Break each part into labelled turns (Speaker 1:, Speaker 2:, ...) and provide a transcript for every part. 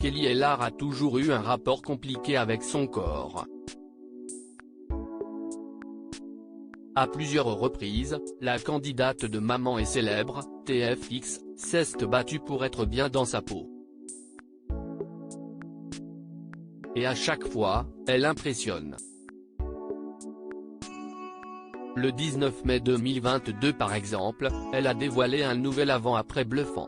Speaker 1: Kelly Ellard a toujours eu un rapport compliqué avec son corps. À plusieurs reprises, la candidate de Maman est célèbre, TFX, s'est battue pour être bien dans sa peau. Et à chaque fois, elle impressionne. Le 19 mai 2022 par exemple, elle a dévoilé un nouvel avant-après bluffant.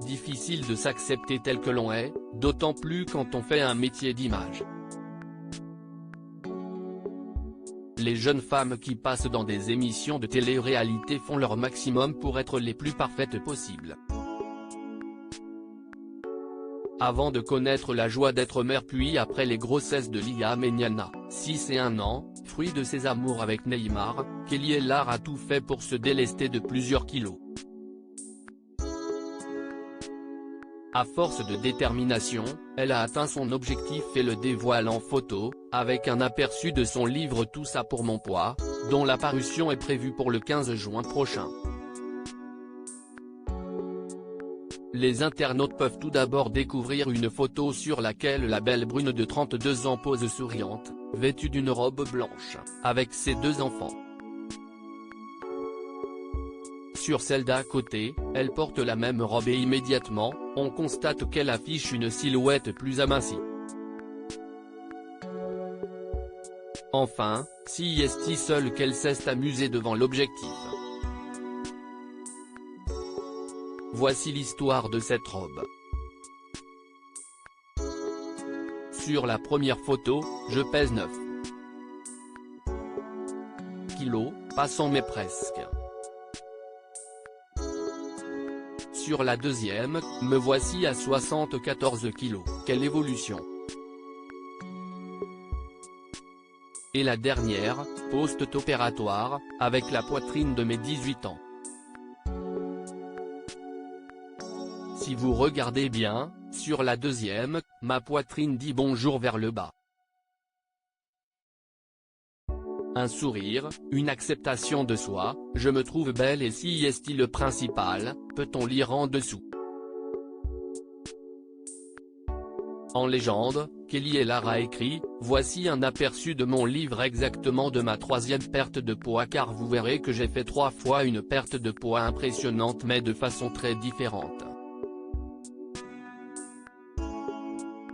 Speaker 1: Difficile de s'accepter tel que l'on est, d'autant plus quand on fait un métier d'image. Les jeunes femmes qui passent dans des émissions de télé-réalité font leur maximum pour être les plus parfaites possibles. Avant de connaître la joie d'être mère puis après les grossesses de Liam et Niana, 6 et 1 ans, fruit de ses amours avec Neymar, Kelly Ellard a tout fait pour se délester de plusieurs kilos. À force de détermination, elle a atteint son objectif et le dévoile en photo, avec un aperçu de son livre Tout ça pour mon poids, dont la parution est prévue pour le 15 juin prochain. Les internautes peuvent tout d'abord découvrir une photo sur laquelle la belle brune de 32 ans pose souriante, vêtue d'une robe blanche, avec ses 2 enfants. Sur celle d'à côté, elle porte la même robe et immédiatement, on constate qu'elle affiche une silhouette plus amincie. Enfin, si est seule qu'elle s'est amusée devant l'objectif. Voici l'histoire de cette robe. Sur la première photo, je pèse 9 kilos, pas 100 mais presque. Sur la deuxième, me voici à 74 kilos, quelle évolution. Et la dernière, post-opératoire, avec la poitrine de mes 18 ans. Si vous regardez bien, sur la deuxième, ma poitrine dit bonjour vers le bas. Un sourire, une acceptation de soi, je me trouve belle et si est le principal, peut-on lire en dessous. En légende, Kelly Ellard a écrit, voici un aperçu de mon livre exactement de ma 3e perte de poids car vous verrez que j'ai fait 3 fois une perte de poids impressionnante mais de façon très différente.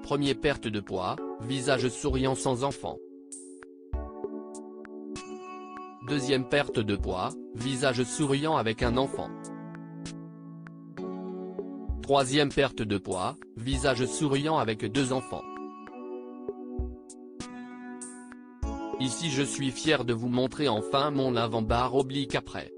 Speaker 1: Première perte de poids, visage souriant sans enfant. Deuxième perte de poids, visage souriant avec un enfant. Troisième perte de poids, visage souriant avec 2 enfants. Ici je suis fier de vous montrer enfin mon avant-barre oblique après.